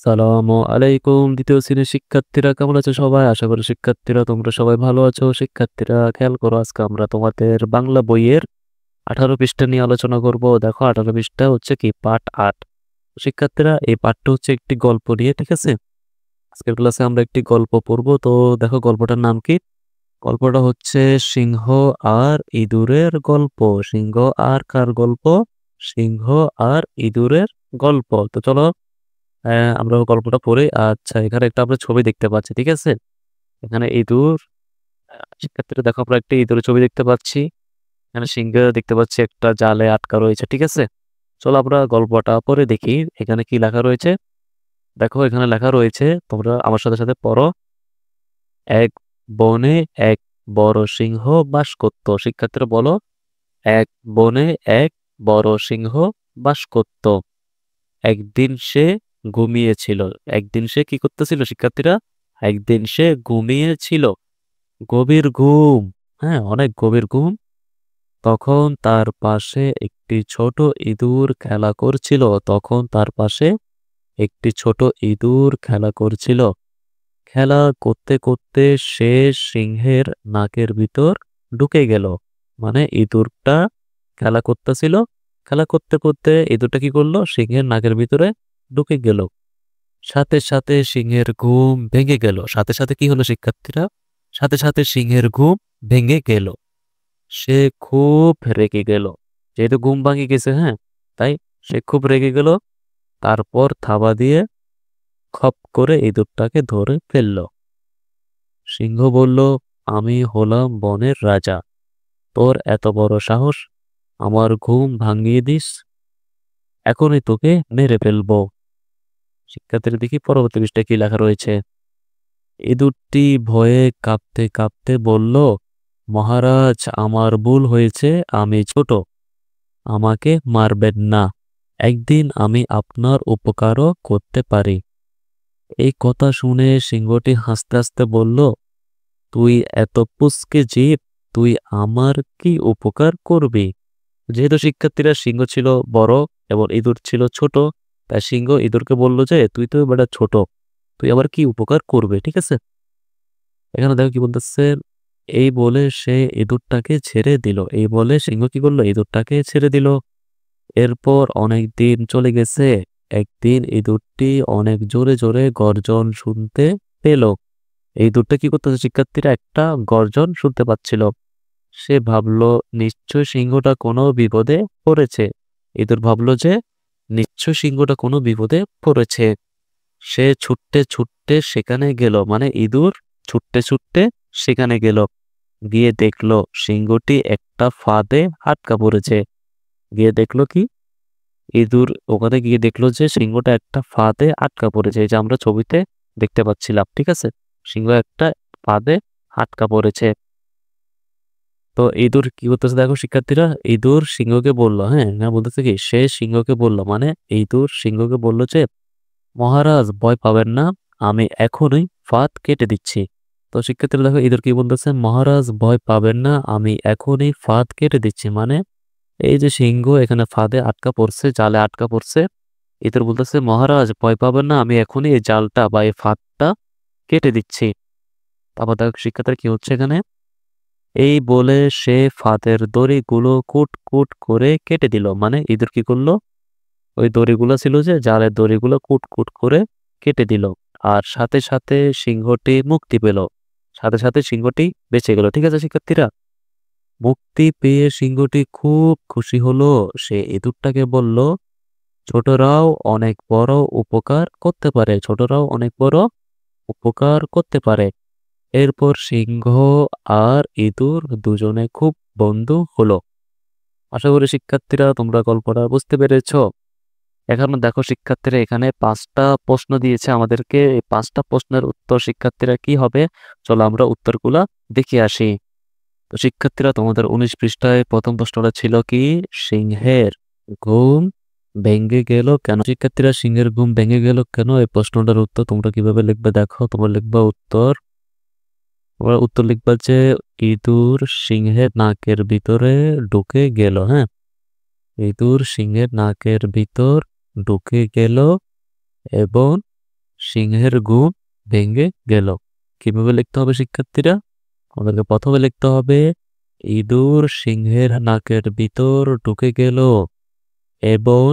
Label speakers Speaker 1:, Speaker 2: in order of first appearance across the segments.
Speaker 1: আসসালামু আলাইকুম। দ্বিতীয় শ্রেণীর শিক্ষার্থীরা কেমন আছো সবাই? আশা করি শিক্ষার্থীরা তোমরা সবাই ভালো আছো। শিক্ষার্থীরা খেয়াল করো, আজকে আমরা তোমাদের বাংলা বইয়ের 18 পৃষ্ঠা নিয়ে আলোচনা করব। দেখো 18 পৃষ্ঠা হচ্ছে কি পাঠ 8। শিক্ষার্থীরা এই পাঠটা হচ্ছে একটি গল্প নিয়ে, ঠিক আছে? আজকের ক্লাসে আমরা একটি গল্প পড়ব। তো দেখো গল্পটার নাম কি? গল্পটা হচ্ছে সিংহ আর ইঁদুরের গল্প। সিংহ আর কার গল্প? সিংহ আর ইঁদুরের গল্প। তো চলো আমরা গল্পটা পড়ি। আচ্ছা, এখানে একটা আমরা ছবি দেখতে পাচ্ছি, ঠিক আছে? এখানে ইঁদুর, শিক্ষার্থীরা দেখো আমরা একটা ইঁদুরের ছবি দেখতে পাচ্ছি। এখানে সিংহ দেখতে পাচ্ছি একটা জালে আটকা রয়েছে, ঠিক আছে? চলো আমরা গল্পটা পড়ে দেখি এখানে কি লেখা রয়েছে। দেখো এখানে লেখা রয়েছে, তোমরা আমার সাথে সাথে পড়ো। এক বনে এক বড় সিংহ বাস করত। শিক্ষার্থীরা বলো, এক বনে এক বড় সিংহ বাস করত। একদিন সে ঘুমিয়েছিল। একদিন সে কি করতেছিল শিক্ষার্থীরা? একদিন সে ঘুমিয়েছিল। গভীর ঘুম, হ্যাঁ অনেক গভীর ঘুম। তখন তার পাশে একটি ছোট ইঁদুর খেলা করছিল। তখন তার পাশে একটি ছোট ইঁদুর খেলা করছিল। খেলা করতে করতে সে সিংহের নাকের ভিতর ঢুকে গেল। মানে ইঁদুরটা খেলা করতেছিল, খেলা করতে করতে ইঁদুরটা কি করলো? সিংহের নাকের ভিতরে ঢুকে গেল। সাথে সাথে সিংহের ঘুম ভেঙে গেল। সাথে সাথে কি হলো শিক্ষার্থীরা? সাথে সাথে সিংহের ঘুম ভেঙে গেল। সে খুব রেগে গেল, যেহেতু ঘুম ভাঙে গেছে, হ্যাঁ, তাই সে খুব রেগে গেল। তারপর থাবা দিয়ে খপ করে ইঁদুরটাকে ধরে ফেলল। সিংহ বলল, আমি হলাম বনের রাজা, তোর এত বড় সাহস আমার ঘুম ভাঙিয়ে দিস, এখনই তোকে মেরে ফেলবো। শিক্ষার্থীরা দেখি পরবর্তী পৃষ্ঠায় কি লেখা রয়েছে। ইঁদুরটি ভয়ে কাঁপতে কাঁপতে বলল, মহারাজ আমার ভুল হয়েছে, আমি ছোট, আমাকে মারবেন না, একদিন আমি আপনার উপকারও করতে পারি। এই কথা শুনে সিংহটি হাসতে হাসতে বলল, তুই এত পুচকে জীব, তুই আমার কি উপকার করবি? যেহেতু শিক্ষার্থীরা সিংহ ছিল বড় এবং ইঁদুর ছিল ছোট, তাই সিংহ ইঁদুরকে বলল যে তুই তো বেটা ছোট, তুই আবার কি উপকার করবে, ঠিক আছে? এখানে দেখো কি বলতেছে, এই বলে সে ইঁদুরটাকে ছেড়ে দিল। এই বলে সিংহ কি করলো? ইঁদুরটাকে ছেড়ে দিল। এরপর অনেক দিন চলে গেছে। একদিন ইঁদুরটি অনেক জোরে জোরে গর্জন শুনতে পেল। এই ইঁদুরটা কি করতেছে শিক্ষার্থীরা? একটা গর্জন শুনতে পাচ্ছিল। সে ভাবলো নিশ্চয় সিংহটা কোনো বিপদে পড়েছে। ইঁদুর ভাবলো যে নিশ্চয় সিংহটা কোনো বিপদে পড়েছে। সে ছুটতে ছুটতে সেখানে গেল। মানে ইঁদুর ছুটতে ছুটতে সেখানে গেল। গিয়ে দেখলো সিংহটি একটা ফাঁদে আটকা পড়েছে। গিয়ে দেখলো কি? ইঁদুর ওখানে গিয়ে দেখলো যে সিংহটা একটা ফাঁদে আটকা পড়েছে। এই যে আমরা ছবিতে দেখতে পাচ্ছিলাম, ঠিক আছে? সিংহ একটা ফাঁদে আটকা পড়েছে। তো ইঁদুর কি করতেছে দেখো শিক্ষার্থীরা, ইঁদুর সিংহকে বললো, হ্যাঁ না বলতেছে কি, সে সিংহকে বললো, মানে ইঁদুর সিংহকে বললো যে মহারাজ ভয় পাবেন না, আমি এখনই ফাঁদ কেটে দিচ্ছি। তো শিক্ষার্থীরা দেখো ইঁদুর কি বলতেছে, মহারাজ ভয় পাবেন না, আমি এখনই ফাঁদ কেটে দিচ্ছি। মানে এই যে সিংহ এখানে ফাঁদে আটকা পড়ছে, জালে আটকা পড়ছে, ইঁদুর বলতেছে মহারাজ ভয় পাবেন না, আমি এখনই এই জালটা বা এই ফাঁদটা কেটে দিচ্ছি। তারপর দেখো শিক্ষার্থীরা কি হচ্ছে এখানে, এই বলে সে ফাঁদের দড়িগুলো কুট কুট করে কেটে দিল। মানে ইঁদুর কি করলো? ওই দড়িগুলো ছিল যে জালের দড়িগুলো কুট কুট করে কেটে দিল। আর সাথে সাথে সিংহটি মুক্তি পেল। সাথে সাথে সিংহটি বেঁচে গেল, ঠিক আছে শিক্ষার্থীরা? মুক্তি পেয়ে সিংহটি খুব খুশি হলো। সে ইঁদুরটাকে বলল, ছোটরাও অনেক বড় উপকার করতে পারে, ছোটরাও অনেক বড় উপকার করতে পারে। এরপর সিংহ আর ইঁদুর দুজনে খুব বন্ধু হলো। আশা করি শিক্ষার্থীরা তোমরা গল্পটা বুঝতে পেরেছো। এখন দেখো শিক্ষার্থীরা এখানে 5টা প্রশ্ন দিয়েছে আমাদেরকে। এই 5টা প্রশ্নের উত্তর শিক্ষার্থীরা কি হবে? চলো আমরা উত্তরগুলা দেখে আসি। তো শিক্ষার্থীরা তোমাদের 19 পৃষ্ঠায় প্রথম প্রশ্নটা ছিল কি, সিংহের ঘুম ভেঙে গেল কেন? শিক্ষার্থীরা সিংহের ঘুম ভেঙে গেল কেন, এই প্রশ্নটার উত্তর তোমরা কিভাবে লিখবে দেখো। তোমরা লিখবা উত্তর, তোমরা উত্তর লিখবা যে ইঁদুর সিংহের নাকের ভিতরে ঢুকে গেল। হ্যাঁ, ইঁদুর সিংহের নাকের ভিতর ঢুকে গেল এবং সিংহের ঘুম ভেঙে গেল। কিভাবে লিখতে হবে শিক্ষার্থীরা? আমাদেরকে প্রথমে লিখতে হবে ইঁদুর সিংহের নাকের ভিতর ঢুকে গেল এবং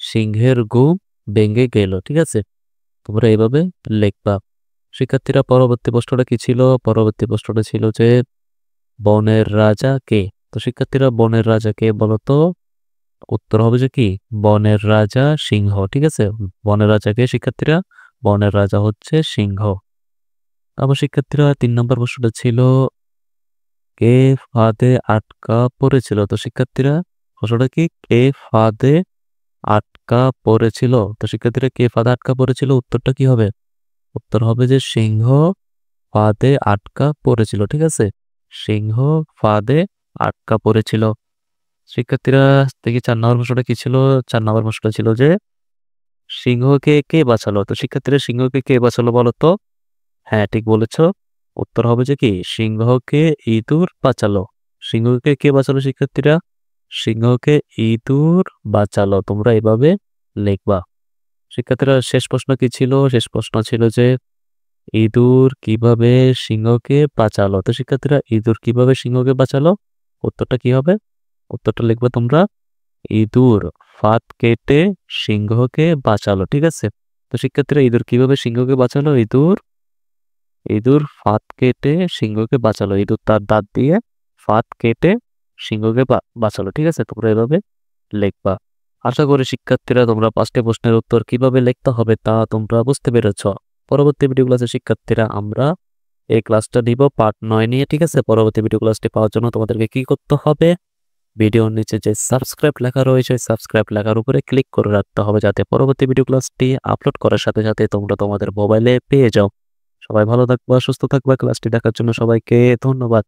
Speaker 1: সিংহের ঘুম ভেঙে গেল। ঠিক আছে, তোমরা এইভাবে লিখবা। শিক্ষার্থীরা পরবর্তী প্রশ্নটা কি ছিল? পরবর্তী প্রশ্নটা ছিল যে বনের রাজা কে? তো শিক্ষার্থীরা বনের রাজা কে বলতো? উত্তর হবে যে কি বনের রাজা সিংহ। ঠিক আছে, বনের রাজা কে শিক্ষার্থীরা? বনের রাজা হচ্ছে সিংহ। আবার শিক্ষার্থীরা 3 নম্বর প্রশ্নটা ছিল কে ফাঁদে আটকা পড়েছিল? তো শিক্ষার্থীরা প্রশ্নটা কি? কে ফাঁদে আটকা পড়েছিল? তো শিক্ষার্থীরা কে ফাঁদে আটকা পড়েছিল? উত্তরটা কি হবে? উত্তর হবে যে সিংহ ফাঁদে আটকা পড়েছিল। ঠিক আছে, সিংহ ফাঁদে আটকা পড়েছিল। শিক্ষার্থীরা দেখি 4 নম্বর প্রশ্নটা কি ছিল? 4 নম্বর প্রশ্নটা ছিল যে সিংহকে কে বাঁচালো? তো শিক্ষার্থীরা সিংহকে কে বাঁচালো বলো তো? হ্যাঁ, ঠিক বলেছ। উত্তর হবে যে কি সিংহকে ইঁদুর বাঁচালো। সিংহকে কে বাঁচালো শিক্ষার্থীরা? সিংহকে ইঁদুর বাঁচালো। তোমরা এভাবে লিখবা। শিক্ষার্থীরা শেষ প্রশ্ন কি ছিল? শেষ প্রশ্ন ছিল যে ইঁদুর কিভাবে সিংহকে বাঁচালো? তো শিক্ষার্থীরা ইঁদুর কিভাবে সিংহকে বাঁচালো? উত্তরটা কি হবে? উত্তরটা লিখবে তোমরা ইঁদুর ফাঁদ কেটে সিংহকে বাঁচালো। ঠিক আছে, তো শিক্ষার্থীরা ইঁদুর কিভাবে সিংহকে বাঁচালো? ইঁদুর ফাঁদ কেটে সিংহকে বাঁচালো। ইঁদুর তার দাঁত দিয়ে ফাঁদ কেটে সিংহকে বাঁচালো। ঠিক আছে, তোমরা এভাবে লিখবা। আশা করি শিক্ষার্থীরা তোমরা 5টি প্রশ্নের উত্তর কিভাবে লিখতে হবে তা তোমরা বুঝতে পেরেছ। পরবর্তী ভিডিও ক্লাসে শিক্ষার্থীরা আমরা এই ক্লাসটা নিব পার্ট 9 নিয়ে। ঠিক আছে, পরবর্তী ভিডিও ক্লাসটি পাওয়ার জন্য তোমাদেরকে কি করতে হবে? ভিডিওর নিচে যে সাবস্ক্রাইব লেখা রয়েছে সাবস্ক্রাইব লেখার উপরে ক্লিক করে রাখতে হবে, যাতে পরবর্তী ভিডিও ক্লাসটি আপলোড করার সাথে সাথে তোমরা তোমাদের মোবাইলে পেয়ে যাও। সবাই ভালো থাকবা, সুস্থ থাকবা। ক্লাসটি দেখার জন্য সবাইকে ধন্যবাদ।